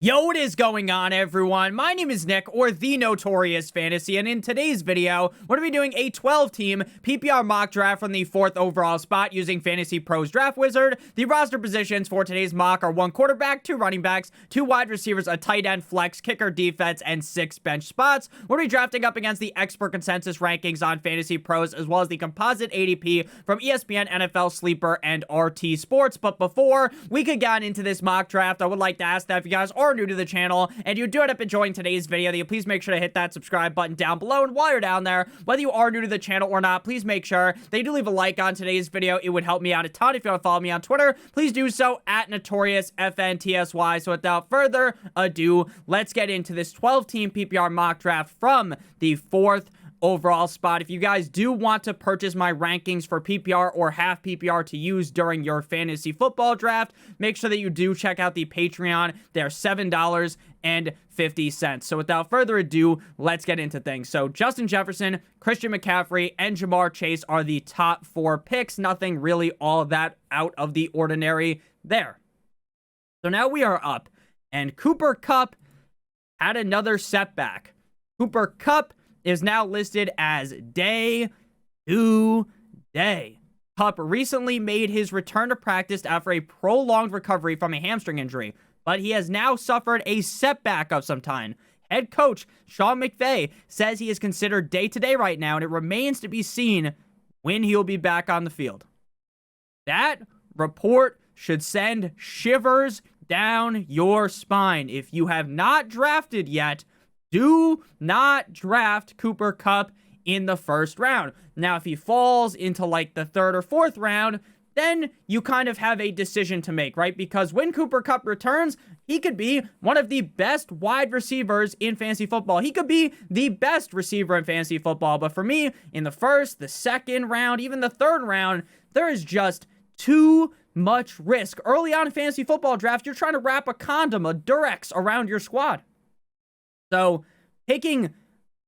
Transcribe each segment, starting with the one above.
Yo, what is going on, everyone? My name is Nick, or the Notorious Fantasy, and in today's video, we're going to be doing a 12-team PPR mock draft from the 4th overall spot using FantasyPros Draft Wizard. The roster positions for today's mock are 1 quarterback, 2 running backs, 2 wide receivers, a tight end, flex, kicker, defense, and 6 bench spots. We'll be drafting up against the expert consensus rankings on FantasyPros, as well as the composite ADP from ESPN, NFL, Sleeper, and RT Sports. But before we could get into this mock draft, I would like to ask that if you guys are new to the channel and you do end up enjoying today's video, that you please make sure to hit that subscribe button down below. And while you're down there, whether you are new to the channel or not, please make sure that you do leave a like on today's video. It would help me out a ton. If you want to follow me on Twitter, please do so at NotoriousFantasy. So without further ado, let's get into this 12-team PPR mock draft from the 4th overall spot. If you guys do want to purchase my rankings for PPR or half PPR to use during your fantasy football draft, make sure that you do check out the Patreon. They're $7.50. So without further ado, let's get into things. So Justin Jefferson, Christian McCaffrey, and Jamar Chase are the top 4 picks. Nothing really all that out of the ordinary there. So now we are up, and Cooper Kupp had another setback. Cooper Kupp is now listed as day to day. Kupp recently made his return to practice after a prolonged recovery from a hamstring injury, but he has now suffered a setback of some kind. Head coach Sean McVay says he is considered day-to-day right now, and it remains to be seen when he'll be back on the field. That report should send shivers down your spine. If you have not drafted yet, do not draft Cooper Kupp in the 1st round. Now, if he falls into like the 3rd or 4th round, then you kind of have a decision to make, right? Because when Cooper Kupp returns, he could be one of the best wide receivers in fantasy football. He could be the best receiver in fantasy football. But for me, in the 1st, the 2nd round, even the 3rd round, there is just too much risk. Early on in fantasy football draft, you're trying to wrap a condom, a Durex around your squad. So, taking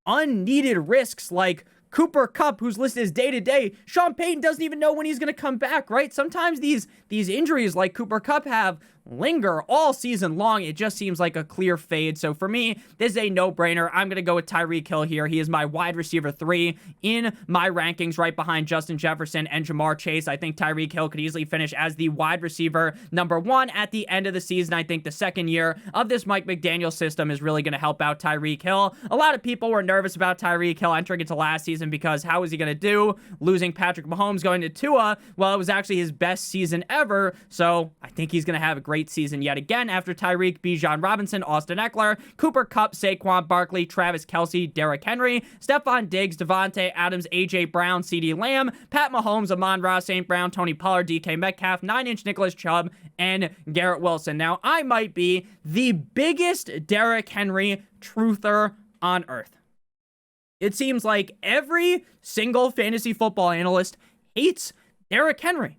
unneeded risks like Cooper Kupp, who's listed as day-to-day, Sean Payton doesn't even know when he's going to come back, right? Sometimes these injuries like Cooper Kupp have linger all season long. It just seems like a clear fade. So for me, this is a no-brainer. I'm going to go with Tyreek Hill here. He is my wide receiver 3 in my rankings, right behind Justin Jefferson and Jamar Chase. I think Tyreek Hill could easily finish as the wide receiver number 1 at the end of the season. I think the 2nd year of this Mike McDaniel system is really going to help out Tyreek Hill. A lot of people were nervous about Tyreek Hill entering into last season because how was he going to do? Losing Patrick Mahomes, going to Tua. Well, it was actually his best season ever. So I think he's going to have a great season yet again after Tyreek, Bijan Robinson, Austin Eckler, Cooper Kupp, Saquon Barkley, Travis Kelce, Derrick Henry, Stephon Diggs, Devontae Adams, AJ Brown, CeeDee Lamb, Pat Mahomes, Amon-Ra St. Brown, Tony Pollard, DK Metcalf, 9-inch Nicholas Chubb, and Garrett Wilson. Now, I might be the biggest Derrick Henry truther on earth. It seems like every single fantasy football analyst hates Derrick Henry.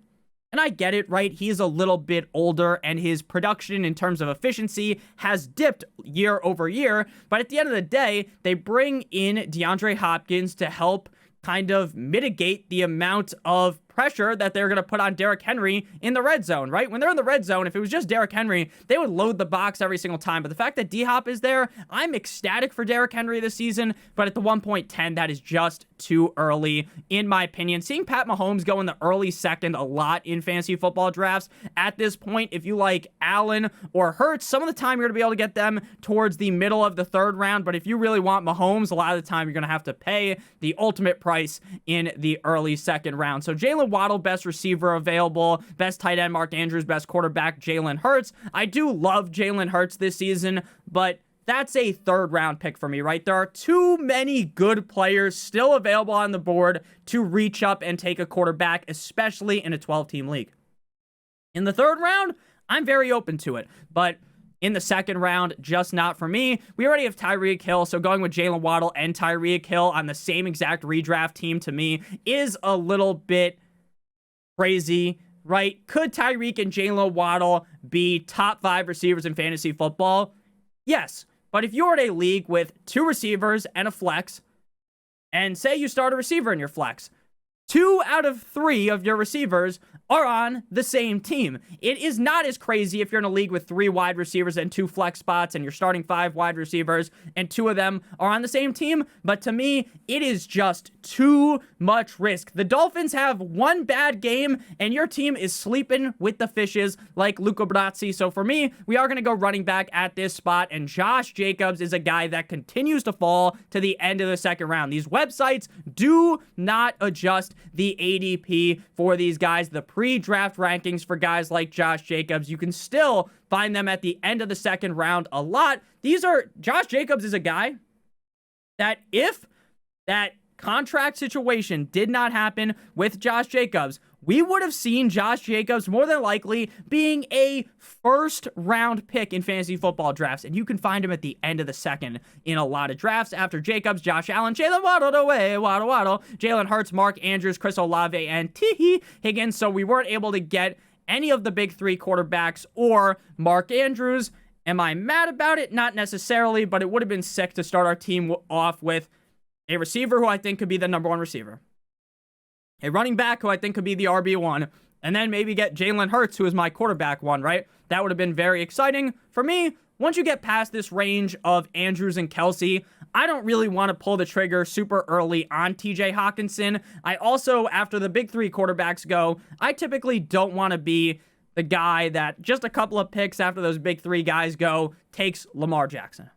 And I get it, right? He's a little bit older and his production in terms of efficiency has dipped year over year. But at the end of the day, they bring in DeAndre Hopkins to help kind of mitigate the amount of pressure that they're going to put on Derrick Henry in the red zone, right? When they're in the red zone, if it was just Derrick Henry, they would load the box every single time. But the fact that D-Hop is there, I'm ecstatic for Derrick Henry this season. But at the 1.10, that is just too early, in my opinion. Seeing Pat Mahomes go in the early 2nd a lot in fantasy football drafts at this point, if you like Allen or Hurts, some of the time you're going to be able to get them towards the middle of the 3rd round. But if you really want Mahomes, a lot of the time you're going to have to pay the ultimate price in the early 2nd round. So Jalen Waddle, best receiver available, best tight end Mark Andrews, best quarterback Jalen Hurts. I do love Jalen Hurts this season, but that's a 3rd round pick for me, right? There are too many good players still available on the board to reach up and take a quarterback, especially in a 12-team league. In the 3rd round, I'm very open to it, but in the 2nd round, just not for me. We already have Tyreek Hill, so going with Jalen Waddle and Tyreek Hill on the same exact redraft team to me is a little bit crazy, right? Could Tyreek and Jalen Waddle be top 5 receivers in fantasy football? Yes, but if you're in a league with 2 receivers and a flex, and say you start a receiver in your flex, 2 out of 3 of your receivers are on the same team. It is not as crazy if you're in a league with 3 wide receivers and 2 flex spots and you're starting 5 wide receivers and 2 of them are on the same team. But to me, it is just too much risk. The Dolphins have 1 bad game and your team is sleeping with the fishes like Luca Brasi. So for me, we are going to go running back at this spot, and Josh Jacobs is a guy that continues to fall to the end of the second round. These websites do not adjust the ADP for these guys. The pre-draft rankings for guys like Josh Jacobs, you can still find them at the end of the second round a lot. Josh Jacobs is a guy that if that contract situation did not happen with Josh Jacobs, we would have seen Josh Jacobs more than likely being a first-round pick in fantasy football drafts, and you can find him at the end of the second in a lot of drafts. After Jacobs, Josh Allen, Jalen Waddle, Jalen Hurts, Mark Andrews, Chris Olave, and T. Higgins, so we weren't able to get any of the big 3 quarterbacks or Mark Andrews. Am I mad about it? Not necessarily, but it would have been sick to start our team off with a receiver who I think could be the number 1 receiver, a running back who I think could be the RB1, and then maybe get Jalen Hurts, who is my quarterback 1, right? That would have been very exciting. For me, once you get past this range of Andrews and Kelsey, I don't really want to pull the trigger super early on TJ Hawkinson. I also, after the big 3 quarterbacks go, I typically don't want to be the guy that just a couple of picks after those big 3 guys go takes Lamar Jackson.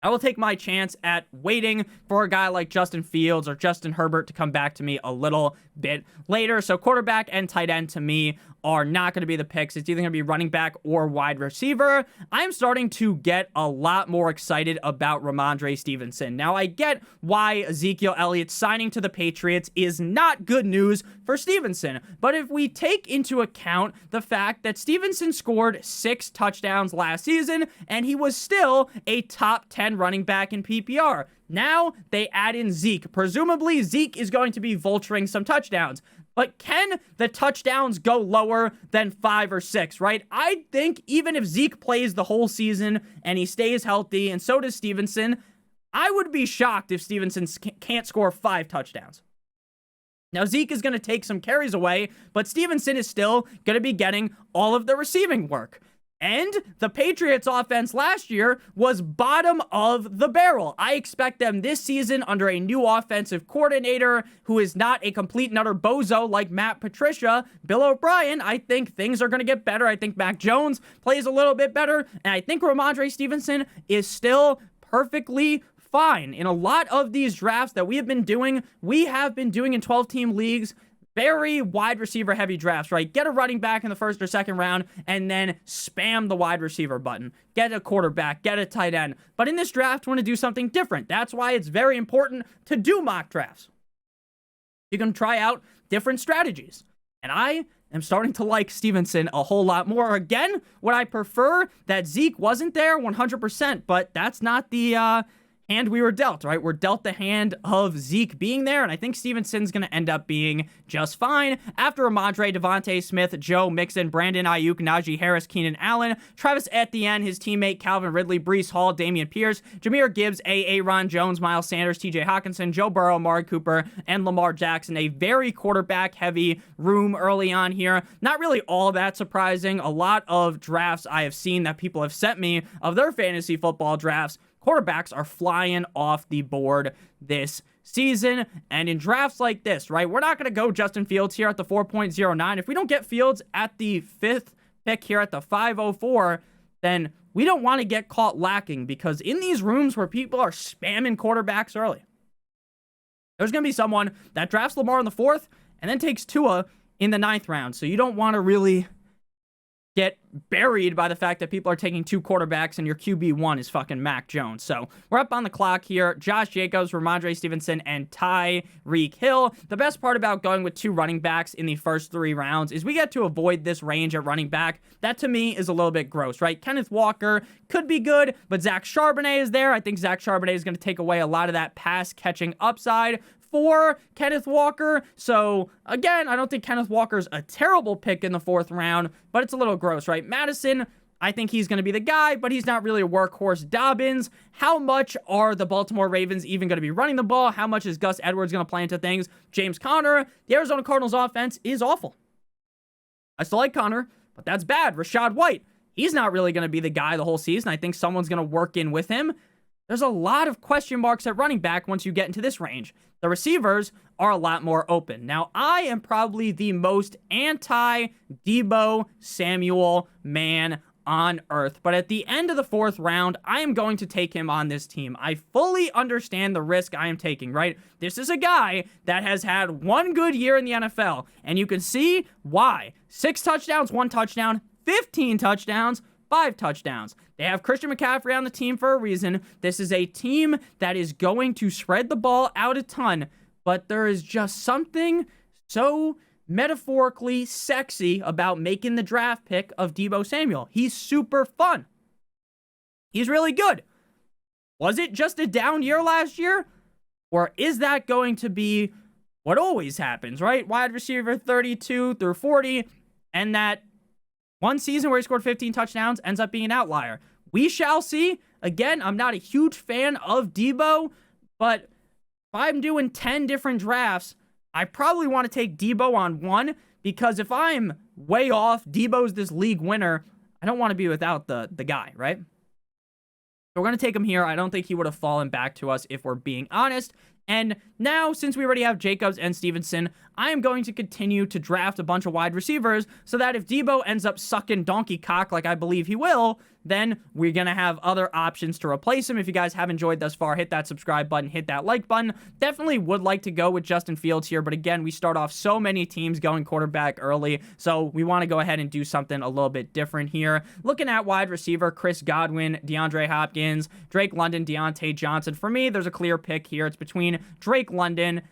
I will take my chance at waiting for a guy like Justin Fields or Justin Herbert to come back to me a little bit later. So quarterback and tight end to me are not going to be the picks. It's either going to be running back or wide receiver. I'm starting to get a lot more excited about Ramondre Stevenson. Now, I get why Ezekiel Elliott signing to the Patriots is not good news for Stevenson. But if we take into account the fact that Stevenson scored 6 touchdowns last season and he was still a top 10 running back in PPR. Now they add in Zeke. Presumably Zeke is going to be vulturing some touchdowns. But can the touchdowns go lower than 5 or 6, right? I think even if Zeke plays the whole season and he stays healthy, and so does Stevenson, I would be shocked if Stevenson can't score 5 touchdowns. Now, Zeke is going to take some carries away, but Stevenson is still going to be getting all of the receiving work. And the Patriots offense last year was bottom of the barrel. I expect them this season under a new offensive coordinator who is not a complete and utter bozo like Matt Patricia, Bill O'Brien. I think things are going to get better. I think Mac Jones plays a little bit better. And I think Ramondre Stevenson is still perfectly fine. In a lot of these drafts that we have been doing in 12-team leagues, very wide receiver heavy drafts, right? Get a running back in the first or second round and then spam the wide receiver button. Get a quarterback, get a tight end. But in this draft, we want to do something different. That's why it's very important to do mock drafts. You can try out different strategies. And I am starting to like Stevenson a whole lot more. Again, would I prefer that Zeke wasn't there 100%, but that's not the hand we were dealt, right? We're dealt the hand of Zeke being there, and I think Stevenson's going to end up being just fine. After Ramondre, Devontae Smith, Joe Mixon, Brandon Ayuk, Najee Harris, Keenan Allen, Travis Etienne, his teammate Calvin Ridley, Breece Hall, Dameon Pierce, Jahmyr Gibbs, Ron Jones, Miles Sanders, TJ Hawkinson, Joe Burrow, Amari Cooper, and Lamar Jackson. A very quarterback-heavy room early on here. Not really all that surprising. A lot of drafts I have seen that people have sent me of their fantasy football drafts, quarterbacks are flying off the board this season. And in drafts like this, right, we're not going to go Justin Fields here at the 4.09. If we don't get Fields at the 5th pick here at the 5.04, then we don't want to get caught lacking, because in these rooms where people are spamming quarterbacks early, there's going to be someone that drafts Lamar in the 4th and then takes Tua in the 9th round. So you don't want to really get buried by the fact that people are taking 2 quarterbacks and your QB1 is fucking Mac Jones. So we're up on the clock here. Josh Jacobs, Ramondre Stevenson, and Tyreek Hill. The best part about going with 2 running backs in the first 3 rounds is we get to avoid this range at running back. That to me is a little bit gross, right? Kenneth Walker could be good, but Zach Charbonnet is there. I think Zach Charbonnet is going to take away a lot of that pass catching upside for Kenneth Walker. So again, I don't think Kenneth Walker's a terrible pick in the 4th round, but it's a little gross, right? Madison, I think he's going to be the guy, but he's not really a workhorse. Dobbins, how much are the Baltimore Ravens even going to be running the ball? How much is Gus Edwards going to play into things? James Conner, the Arizona Cardinals offense is awful. I still like Connor, but that's bad. Rachaad White, he's not really going to be the guy the whole season. I think someone's going to work in with him. There's a lot of question marks at running back once you get into this range. The receivers are a lot more open. Now, I am probably the most anti-Deebo Samuel man on earth, but at the end of the 4th round, I am going to take him on this team. I fully understand the risk I am taking, right? This is a guy that has had one good year in the NFL, and you can see why. 6 touchdowns, 1 touchdown, 15 touchdowns, 5 touchdowns. They have Christian McCaffrey on the team for a reason. This is a team that is going to spread the ball out a ton, but there is just something so metaphorically sexy about making the draft pick of Deebo Samuel. He's super fun. He's really good. Was it just a down year last year? Or is that going to be what always happens, right? Wide receiver 32 through 40, and that one season where he scored 15 touchdowns ends up being an outlier. We shall see. Again, I'm not a huge fan of Deebo, but if I'm doing 10 different drafts, I probably want to take Deebo on one, because if I'm way off, Deebo's this league winner, I don't want to be without the guy, right? So we're going to take him here. I don't think he would have fallen back to us if we're being honest. And now, since we already have Jacobs and Stevenson, I am going to continue to draft a bunch of wide receivers so that if Deebo ends up sucking donkey cock like I believe he will, then we're going to have other options to replace him. If you guys have enjoyed thus far, hit that subscribe button, hit that like button. Definitely would like to go with Justin Fields here, but again, we start off so many teams going quarterback early, so we want to go ahead and do something a little bit different here. Looking at wide receiver, Chris Godwin, DeAndre Hopkins, Drake London, Deontay Johnson. For me, there's a clear pick here. It's between Drake London,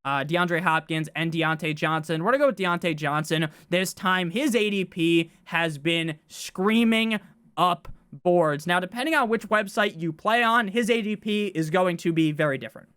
DeAndre Hopkins, and Deontay Johnson. We're going to go with Deontay Johnson. This time, his ADP has been screaming up boards. Now, depending on which website you play on, his ADP is going to be very different.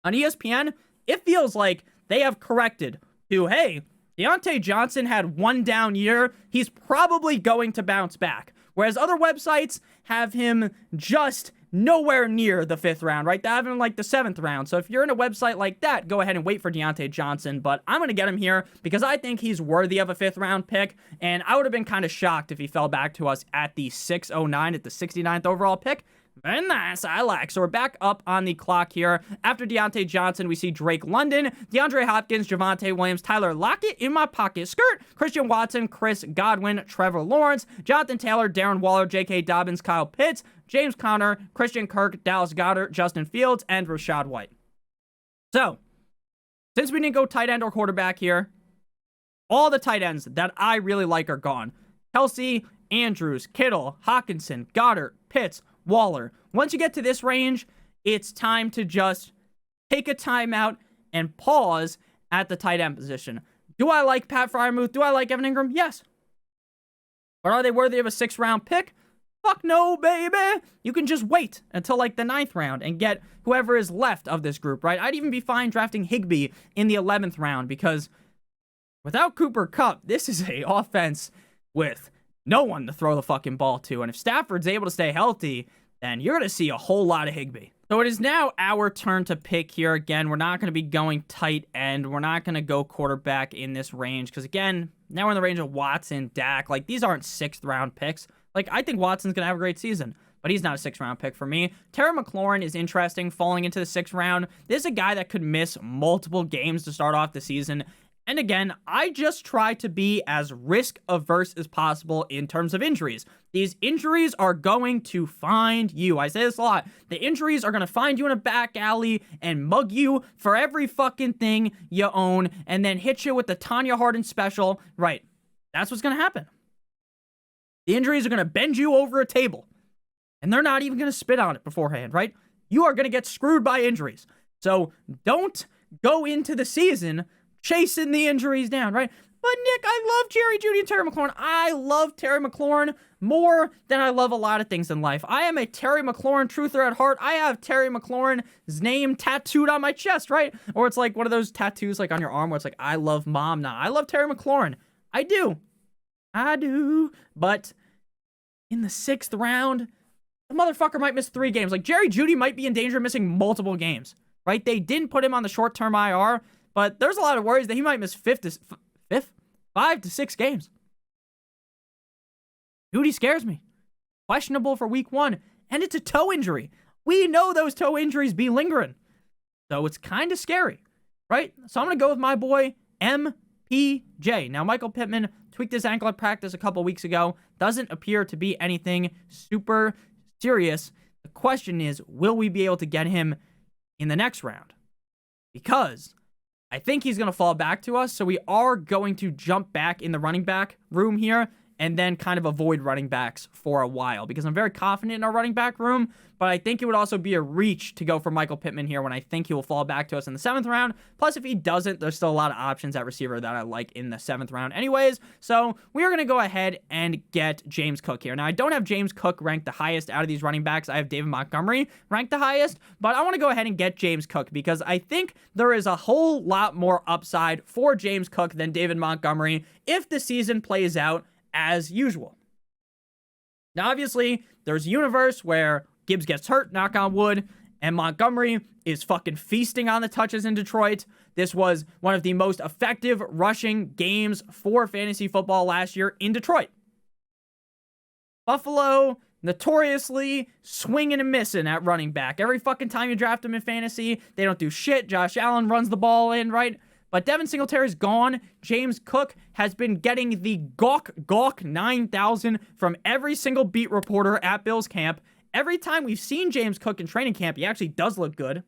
On ESPN, it feels like they have corrected to, hey, Deontay Johnson had one down year. He's probably going to bounce back. Whereas other websites have him just nowhere near the 5th round, right? They have him in like the 7th round. So if you're in a website like that, go ahead and wait for Deontay Johnson. But I'm going to get him here because I think he's worthy of a 5th round pick. And I would have been kind of shocked if he fell back to us at the 609 at the 69th overall pick. Very nice. I like. So we're back up on the clock here. After Deontay Johnson, we see Drake London, DeAndre Hopkins, Javonte Williams, Tyler Lockett in my pocket, skirt, Christian Watson, Chris Godwin, Trevor Lawrence, Jonathan Taylor, Darren Waller, J.K. Dobbins, Kyle Pitts, James Conner, Christian Kirk, Dallas Goedert, Justin Fields, and Rachaad White. So, since we didn't go tight end or quarterback here, all the tight ends that I really like are gone. Kelsey, Andrews, Kittle, Hawkinson, Goddard, Pitts, Waller. Once you get to this range, it's time to just take a timeout and pause at the tight end position. Do I like Pat Freiermuth? Do I like Evan Ingram? Yes. But are they worthy of a 6th round pick? Fuck no, baby. You can just wait until like the 9th round and get whoever is left of this group, right? I'd even be fine drafting Higbee in the 11th round because without Cooper Kupp, this is a offense with no one to throw the fucking ball to. And if Stafford's able to stay healthy, then you're going to see a whole lot of Higbee. So it is now our turn to pick here. Again, we're not going to be going tight end. We're not going to go quarterback in this range. Because again, now we're in the range of Watson, Dak. Like, these aren't 6th round picks. Like, I think Watson's going to have a great season, but he's not a 6th round pick for me. Terry McLaurin is interesting falling into the 6th round. This is a guy that could miss multiple games to start off the season. And again, I just try to be as risk-averse as possible in terms of injuries. These injuries are going to find you. I say this a lot. The injuries are going to find you in a back alley and mug you for every fucking thing you own and then hit you with the Tanya Hardin special. Right. That's what's going to happen. The injuries are going to bend you over a table. And they're not even going to spit on it beforehand, right? You are going to get screwed by injuries. So don't go into the season chasing the injuries down, right? But Nick, I love Jerry Jeudy and Terry McLaurin. I love Terry McLaurin more than I love a lot of things in life. I am a Terry McLaurin truther at heart. I have Terry McLaurin's name tattooed on my chest, right? Or it's like one of those tattoos like on your arm where it's like, I love mom now. I love Terry McLaurin. I do. But in the 6th round, the motherfucker might miss 3 games. Like, Jerry Jeudy might be in danger of missing multiple games, right? They didn't put him on the short-term IR, but there's a lot of worries that he might miss 5th 5 to 6 games. Dude, he scares me. Questionable for week 1, and it's a toe injury. We know those toe injuries be lingering. So it's kind of scary, right? So I'm going to go with my boy, MPJ. Now, Michael Pittman tweaked his ankle at practice a couple weeks ago. Doesn't appear to be anything super serious. The question is, will we be able to get him in the next round? Because I think he's going to fall back to us, so we are going to jump back in the running back room here and then kind of avoid running backs for a while because I'm very confident in our running back room, but I think it would also be a reach to go for Michael Pittman here when I think he will fall back to us in the 7th round. Plus, if he doesn't, there's still a lot of options at receiver that I like in the 7th round anyways. So we are going to go ahead and get James Cook here. Now, I don't have James Cook ranked the highest out of these running backs. I have David Montgomery ranked the highest, but I want to go ahead and get James Cook because I think there is a whole lot more upside for James Cook than David Montgomery if the season plays out as usual. Now, obviously, there's a universe where Gibbs gets hurt, knock on wood, and Montgomery is fucking feasting on the touches in Detroit. This was one of the most effective rushing games for fantasy football last year in Detroit. Buffalo notoriously swinging and missing at running back. Every fucking time you draft them in fantasy, they don't do shit. Josh Allen runs the ball in, right? But Devin Singletary's gone. James Cook has been getting the gawk 9,000 from every single beat reporter at Bills camp. Every time we've seen James Cook in training camp, he actually does look good.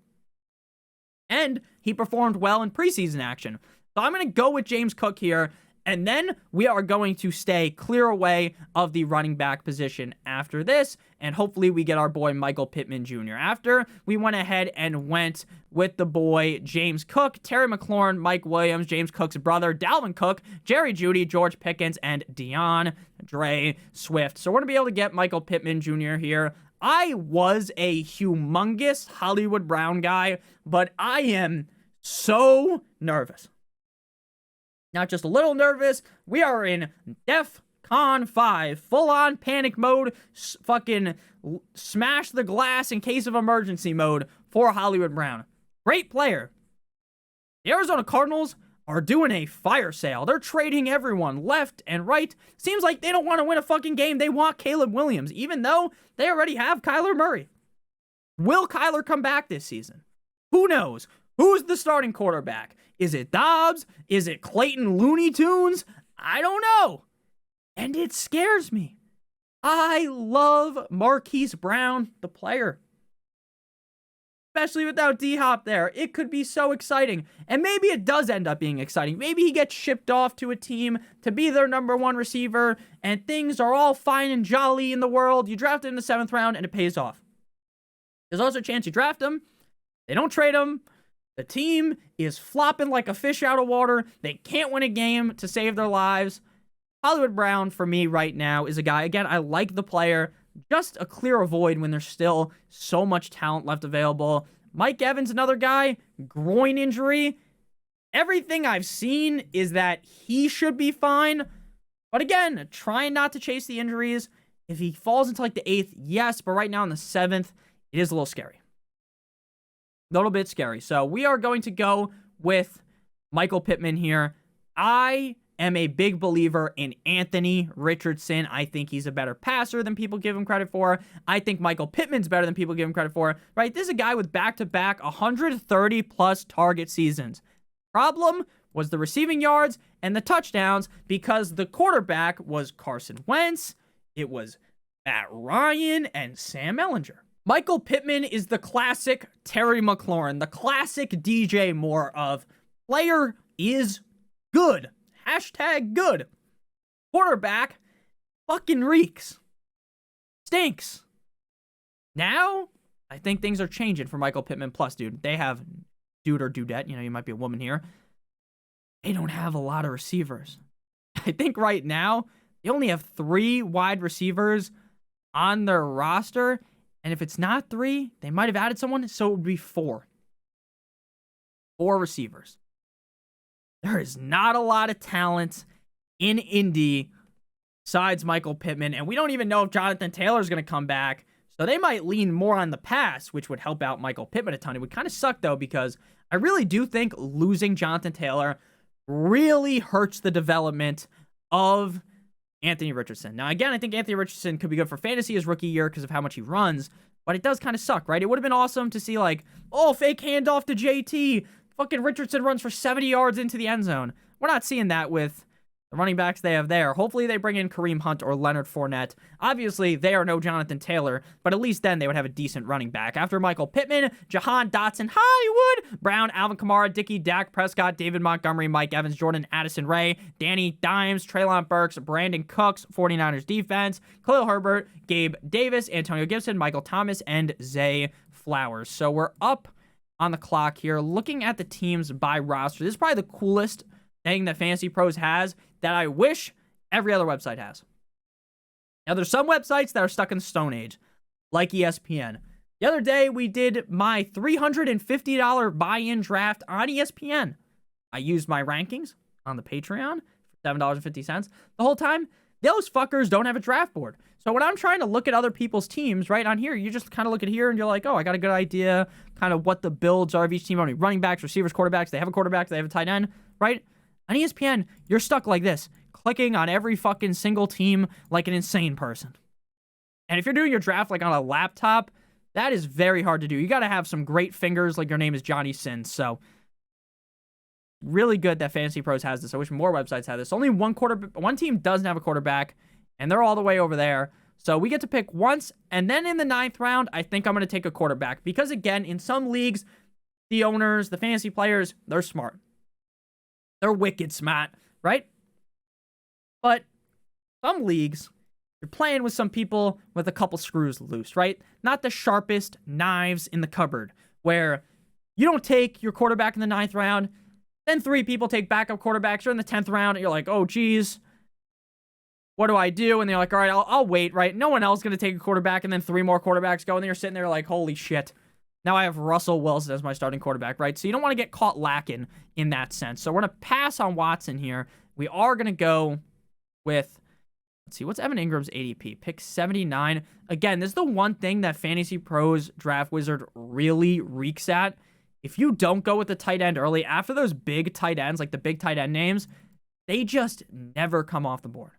And he performed well in preseason action. So I'm going to go with James Cook here. And then we are going to stay clear away of the running back position after this. And hopefully we get our boy Michael Pittman Jr. After we went ahead and went with the boy James Cook, Terry McLaurin, Mike Williams, James Cook's brother, Dalvin Cook, Jerry Jeudy, George Pickens, and DeAndre Swift. So we're going to be able to get Michael Pittman Jr. here. I was a humongous Hollywood Brown guy, but I am so nervous. Not just a little nervous. We are in DEFCON 5, full-on panic mode, fucking smash the glass in case of emergency mode for Hollywood Brown. Great player. The Arizona Cardinals are doing a fire sale. They're trading everyone left and right. Seems like they don't want to win a fucking game. They want Caleb Williams, even though they already have Kyler Murray. Will Kyler come back this season? Who knows? Who's the starting quarterback? Is it Dobbs? Is it Clayton Looney Tunes? I don't know. And it scares me. I love Marquise Brown, the player. Especially without D-Hop there. It could be so exciting. And maybe it does end up being exciting. Maybe he gets shipped off to a team to be their number 1 receiver, and things are all fine and jolly in the world. You draft him in the 7th round, and it pays off. There's also a chance you draft him. They don't trade him. The team is flopping like a fish out of water. They can't win a game to save their lives. Hollywood Brown, for me right now, is a guy, again, I like the player. Just a clear avoid when there's still so much talent left available. Mike Evans, another guy, groin injury. Everything I've seen is that he should be fine. But again, trying not to chase the injuries. If he falls into like the 8th, yes. But right now in the 7th, it is a little scary. A little bit scary. So we are going to go with Michael Pittman here. I am a big believer in Anthony Richardson. I think he's a better passer than people give him credit for. I think Michael Pittman's better than people give him credit for. Right? This is a guy with back-to-back 130-plus target seasons. Problem was the receiving yards and the touchdowns because the quarterback was Carson Wentz. It was Matt Ryan and Sam Ehlinger. Michael Pittman is the classic Terry McLaurin, the classic DJ Moore of player is good. Hashtag good. Quarterback fucking reeks. Stinks. Now, I think things are changing for Michael Pittman plus, dude. They have dude or dudette. You might be a woman here. They don't have a lot of receivers. I think right now, they only have 3 wide receivers on their roster. And if it's not 3, they might have added someone, so it would be 4. 4 receivers. There is not a lot of talent in Indy besides Michael Pittman, and we don't even know if Jonathan Taylor is going to come back, so they might lean more on the pass, which would help out Michael Pittman a ton. It would kind of suck, though, because I really do think losing Jonathan Taylor really hurts the development of Anthony Richardson. Now, again, I think Anthony Richardson could be good for fantasy his rookie year because of how much he runs, but it does kind of suck, right? It would have been awesome to see, like, oh, fake handoff to JT. Fucking Richardson runs for 70 yards into the end zone. We're not seeing that with the running backs they have there. Hopefully they bring in Kareem Hunt or Leonard Fournette. Obviously, they are no Jonathan Taylor, but at least then they would have a decent running back. After Michael Pittman, Jahan Dotson, Hollywood, Brown, Alvin Kamara, Dickey, Dak Prescott, David Montgomery, Mike Evans, Jordan Addison Ray, Danny Dimes, Treylon Burks, Brandon Cooks, 49ers defense, Khalil Herbert, Gabe Davis, Antonio Gibson, Michael Thomas, and Zay Flowers. So we're up on the clock here, looking at the teams by roster. This is probably the coolest thing that Fantasy Pros has that I wish every other website has. Now, there's some websites that are stuck in the Stone Age, like ESPN. The other day, we did my $350 buy-in draft on ESPN. I used my rankings on the Patreon for $7.50. The whole time, those fuckers don't have a draft board. So when I'm trying to look at other people's teams right on here, you just kind of look at here and you're like, oh, I got a good idea kind of what the builds are of each team. How many running backs, receivers, quarterbacks. They have a quarterback. They have a tight end, right? On ESPN, you're stuck like this, clicking on every fucking single team like an insane person. And if you're doing your draft like on a laptop, that is very hard to do. You got to have some great fingers like your name is Johnny Sins. So really good that Fantasy Pros has this. I wish more websites had this. Only one team doesn't have a quarterback, and they're all the way over there. So we get to pick once, and then in the 9th round, I think I'm going to take a quarterback. Because again, in some leagues, the owners, the fantasy players, they're smart. They're wicked smart, right? But some leagues, you're playing with some people with a couple screws loose, right? Not the sharpest knives in the cupboard, where you don't take your quarterback in the 9th round, then 3 people take backup quarterbacks. You're in the 10th round, and you're like, oh, geez, what do I do? And they're like, all right, I'll wait, right? No one else is going to take a quarterback, and then 3 more quarterbacks go, and then you're sitting there like, holy shit. Now I have Russell Wilson as my starting quarterback, right? So you don't want to get caught lacking in that sense. So we're going to pass on Watson here. We are going to go with, let's see, what's Evan Ingram's ADP? Pick 79. Again, this is the one thing that Fantasy Pros Draft Wizard really reeks at. If you don't go with the tight end early, after those big tight ends, like the big tight end names, they just never come off the board.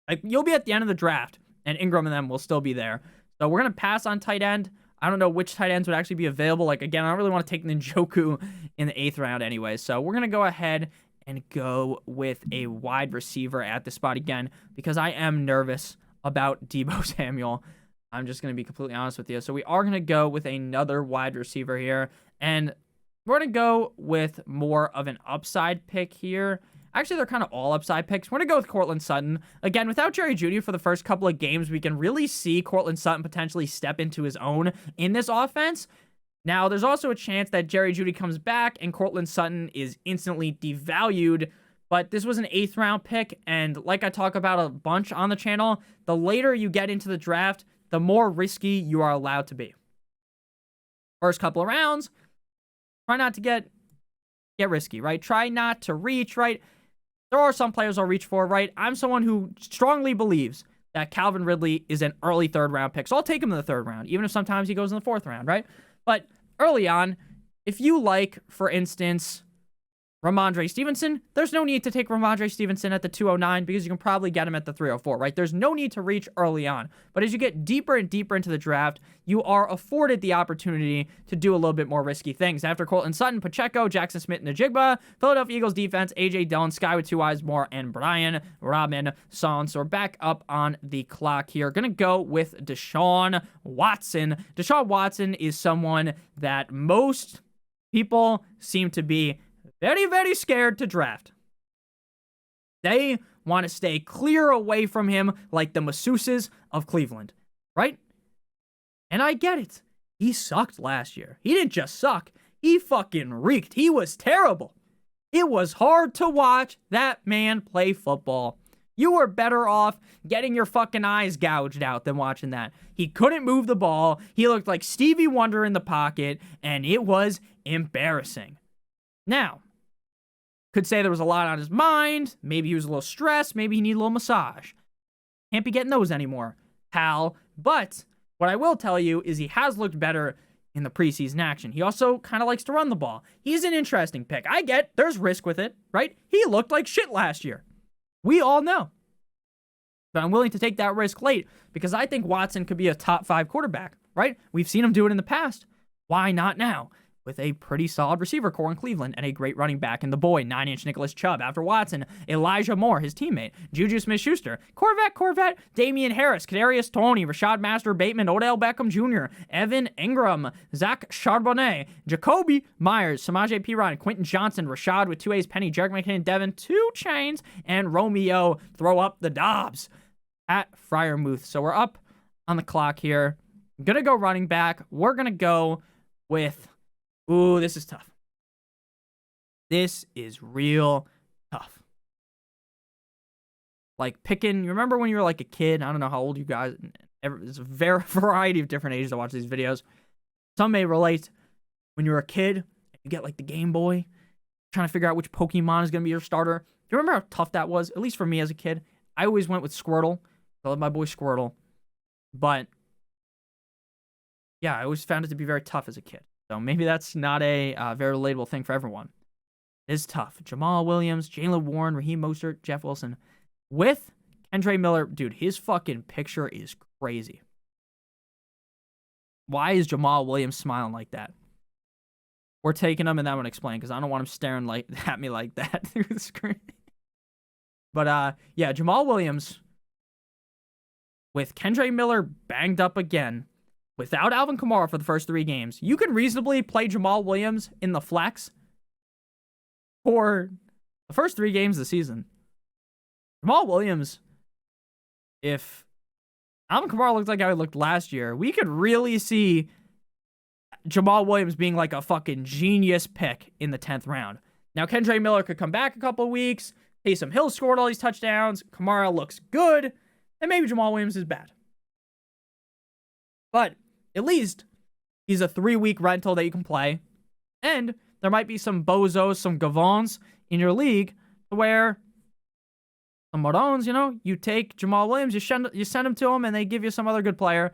Like, you'll be at the end of the draft, and Ingram and them will still be there. So we're going to pass on tight end. I don't know which tight ends would actually be available. Like, again, I don't really want to take Njoku in the 8th round anyway. So we're going to go ahead and go with a wide receiver at the spot again, because I am nervous about Deebo Samuel. I'm just going to be completely honest with you. So we are going to go with another wide receiver here, and we're going to go with more of an upside pick here. Actually, they're kind of all upside picks. We're going to go with Courtland Sutton. Again, without Jerry Jeudy for the first couple of games, we can really see Courtland Sutton potentially step into his own in this offense. Now, there's also a chance that Jerry Jeudy comes back and Courtland Sutton is instantly devalued, but this was an 8th round pick, and like I talk about a bunch on the channel, the later you get into the draft, the more risky you are allowed to be. First couple of rounds, try not to get risky, right? Try not to reach, right? There are some players I'll reach for, right? I'm someone who strongly believes that Calvin Ridley is an early 3rd round pick. So I'll take him in the 3rd round, even if sometimes he goes in the 4th round, right? But early on, if you like, for instance, Ramondre Stevenson, there's no need to take Ramondre Stevenson at the 209 because you can probably get him at the 304, right? There's no need to reach early on. But as you get deeper and deeper into the draft, you are afforded the opportunity to do a little bit more risky things. After Courtland Sutton, Pacheco, Jackson Smith, Najigba, Philadelphia Eagles defense, A.J. Dillon, Sky with 2 eyes more, and Brian Robinson. So we're back up on the clock here. Gonna go with Deshaun Watson. Deshaun Watson is someone that most people seem to be very, very scared to draft. They want to stay clear away from him like the masseuses of Cleveland, right? And I get it. He sucked last year. He didn't just suck. He fucking reeked. He was terrible. It was hard to watch that man play football. You were better off getting your fucking eyes gouged out than watching that. He couldn't move the ball. He looked like Stevie Wonder in the pocket, and it was embarrassing. Now, could say there was a lot on his mind. Maybe he was a little stressed. Maybe he needed a little massage. Can't be getting those anymore, pal. But what I will tell you is he has looked better in the preseason action. He also kind of likes to run the ball. He's an interesting pick. I get there's risk with it, right? He looked like shit last year. We all know. But I'm willing to take that risk late because I think Watson could be a top 5 quarterback, right? We've seen him do it in the past. Why not now? With a pretty solid receiver core in Cleveland and a great running back in the boy, 9-inch Nicholas Chubb. After Watson, Elijah Moore, his teammate, Juju Smith-Schuster, Corvette, Damian Harris, Kadarius Toney, Rashad Master Bateman, Odell Beckham Jr., Evan Ingram, Zach Charbonnet, Jacoby Myers, Samaje Perine, Quentin Johnson, Rashad with 2 A's, Penny, Jerick McKinnon, Devin, 2 Chains, and Romeo throw up the Dobbs at Freiermuth. So we're up on the clock here. I'm going to go running back. We're going to go with... Ooh, this is tough. This is real tough. Like picking, you remember when you were like a kid? I don't know how old you guys, there's a variety of different ages to watch these videos. Some may relate when you were a kid, you get like the Game Boy, trying to figure out which Pokemon is going to be your starter. Do you remember how tough that was? At least for me as a kid. I always went with Squirtle. I love my boy Squirtle. But yeah, I always found it to be very tough as a kid. So maybe that's not a very relatable thing for everyone. It is tough. Jamal Williams, Jaylen Warren, Raheem Mostert, Jeff Wilson. With Kendre Miller, dude, his fucking picture is crazy. Why is Jamal Williams smiling like that? We're taking him, and then I'm going to explain, because I don't want him staring at me like that through the screen. But, yeah, Jamal Williams, with Kendre Miller banged up again, without Alvin Kamara for the first 3 games, you can reasonably play Jamal Williams in the flex for the first 3 games of the season. Jamal Williams, if Alvin Kamara looked like how he looked last year, we could really see Jamal Williams being like a fucking genius pick in the 10th round. Now, Kendre Miller could come back a couple of weeks. Taysom Hill scored all these touchdowns. Kamara looks good. And maybe Jamal Williams is bad. But at least he's a 3-week rental that you can play. And there might be some bozos, some gavons in your league where some morons, you take Jamal Williams, you send him to him, and they give you some other good player.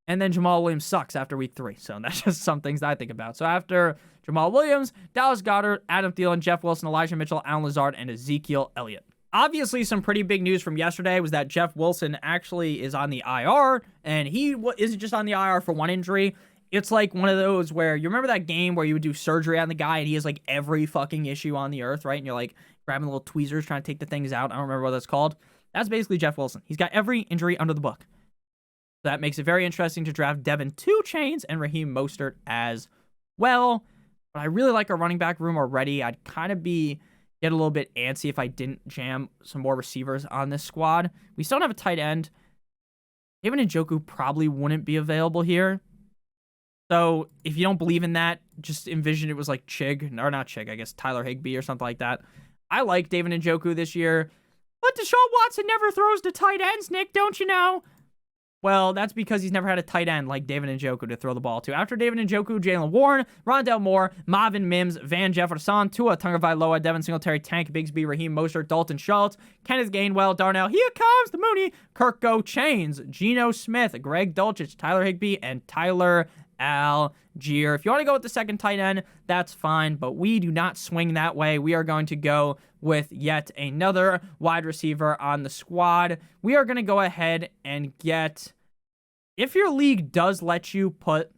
And then Jamal Williams sucks after week 3. So that's just some things that I think about. So after Jamal Williams, Dallas Goedert, Adam Thielen, Jeff Wilson, Elijah Mitchell, Allen Lazard, and Ezekiel Elliott. Obviously, some pretty big news from yesterday was that Jeff Wilson actually is on the IR, and he isn't just on the IR for one injury. It's like one of those where, you remember that game where you would do surgery on the guy, and he has like every fucking issue on the earth, right? And you're like grabbing little tweezers trying to take the things out. I don't remember what that's called. That's basically Jeff Wilson. He's got every injury under the book. So that makes it very interesting to draft Devin 2 Chains and Raheem Mostert as well. But I really like our running back room already. I'd kind of get a little bit antsy if I didn't jam some more receivers on this squad. We still don't have a tight end. David Njoku probably wouldn't be available here. So if you don't believe in that, just envision it was like or not Chig, I guess Tyler Higbee or something like that. I like David Njoku this year. But Deshaun Watson never throws to tight ends, Nick, don't you know? Well, that's because he's never had a tight end like David Njoku to throw the ball to. After David Njoku, Jaylen Warren, Rondale Moore, Marvin Mims, Van Jefferson, Tua Tagovailoa, Devin Singletary, Tank Bigsby, Raheem Mostert, Dalton Schultz, Kenneth Gainwell, Darnell, here comes the Mooney, Kirk Go Chains, Geno Smith, Greg Dulcich, Tyler Higbee, and Tyler Algier. If you want to go with the second tight end, that's fine, but we do not swing that way. We are going to go with yet another wide receiver on the squad. We are going to go ahead and get, if your league does let you put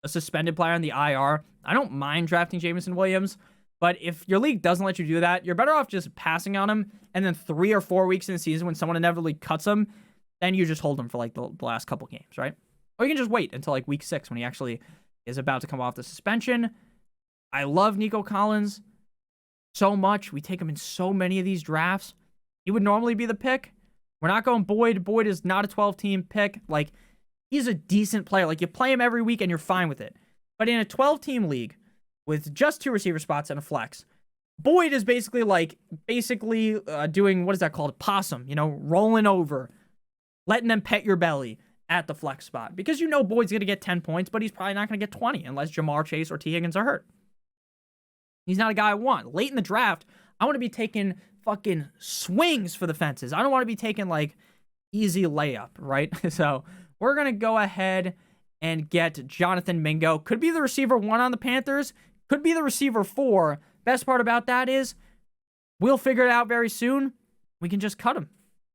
a suspended player on the IR, I don't mind drafting Jameson Williams, but if your league doesn't let you do that, you're better off just passing on him, and then 3 or 4 weeks in the season when someone inevitably cuts him, then you just hold him for like the last couple games, right? Or you can just wait until like week 6 when he actually is about to come off the suspension. I love Nico Collins so much. We take him in so many of these drafts. He would normally be the pick. We're not going Boyd. Boyd is not a 12-team pick. Like, he's a decent player. Like, you play him every week and you're fine with it. But in a 12-team league with just 2 receiver spots and a flex, Boyd is basically doing, what is that called? Possum, rolling over, letting them pet your belly at the flex spot. Because Boyd's going to get 10 points, but he's probably not going to get 20 unless Jamar Chase or T. Higgins are hurt. He's not a guy I want. Late in the draft, I want to be taking fucking swings for the fences. I don't want to be taking like easy layup, right? So we're going to go ahead and get Jonathan Mingo. Could be the receiver 1 on the Panthers. Could be the receiver 4. Best part about that is we'll figure it out very soon. We can just cut him.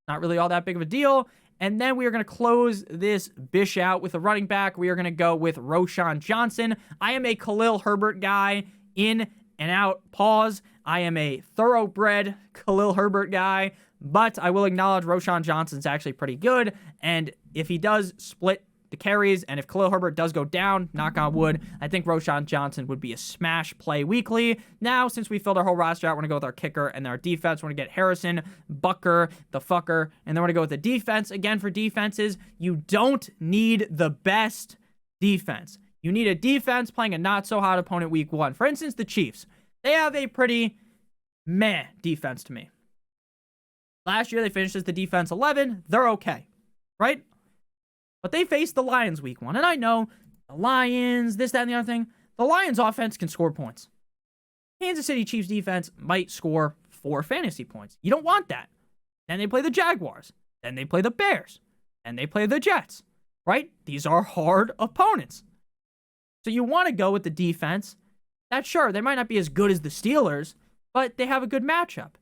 Not really all that big of a deal. And then we are going to close this bish out with a running back. We are going to go with Roschon Johnson. I am a Khalil Herbert guy, in and out, pause. I am a thoroughbred Khalil Herbert guy, but I will acknowledge Roschon Johnson's actually pretty good. And if he does split the carries, and if Khalil Herbert does go down, knock on wood, I think Roschon Johnson would be a smash play weekly. Now, since we filled our whole roster out, we're going to go with our kicker and our defense. We're going to get Harrison, Bucker, the fucker, and then we're going to go with the defense. Again, for defenses, you don't need the best defense. You need a defense playing a not-so-hot opponent week 1. For instance, the Chiefs. They have a pretty meh defense to me. Last year, they finished as the defense 11. They're okay, right? But they faced the Lions week 1. And I know the Lions, this, that, and the other thing. The Lions offense can score points. Kansas City Chiefs defense might score 4 fantasy points. You don't want that. Then they play the Jaguars. Then they play the Bears. And they play the Jets, right? These are hard opponents. So you want to go with the defense. That's sure, they might not be as good as the Steelers, but they have a good matchup.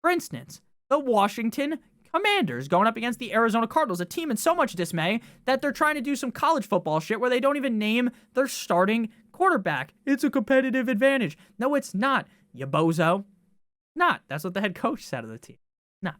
For instance, the Washington Commanders going up against the Arizona Cardinals, a team in so much dismay that they're trying to do some college football shit where they don't even name their starting quarterback. It's a competitive advantage. No, it's not, you bozo. Not. That's what the head coach said of the team. Not.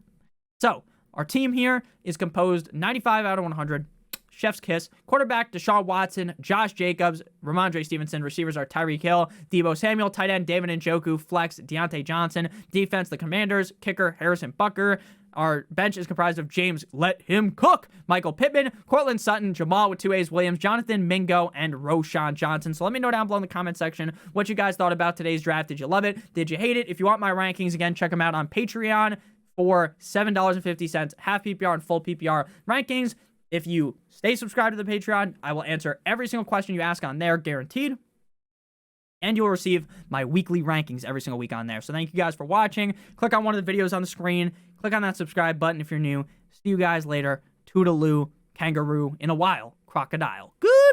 So, our team here is composed 95 out of 100. Chef's kiss. Quarterback, Deshaun Watson, Josh Jacobs, Ramondre Stevenson. Receivers are Tyreek Hill, Deebo Samuel. Tight end, David Njoku. Flex, Deontay Johnson. Defense, the Commanders. Kicker, Harrison Bucker. Our bench is comprised of James Let Him Cook, Michael Pittman, Cortland Sutton, Jamal with 2 A's, Williams, Jonathan Mingo, and Roschon Johnson. So let me know down below in the comment section what you guys thought about today's draft. Did you love it? Did you hate it? If you want my rankings, again, check them out on Patreon for $7.50, half PPR and full PPR rankings. If you stay subscribed to the Patreon, I will answer every single question you ask on there, guaranteed. And you will receive my weekly rankings every single week on there. So thank you guys for watching. Click on one of the videos on the screen. Click on that subscribe button if you're new. See you guys later. Toodaloo, kangaroo, in a while, crocodile. Good.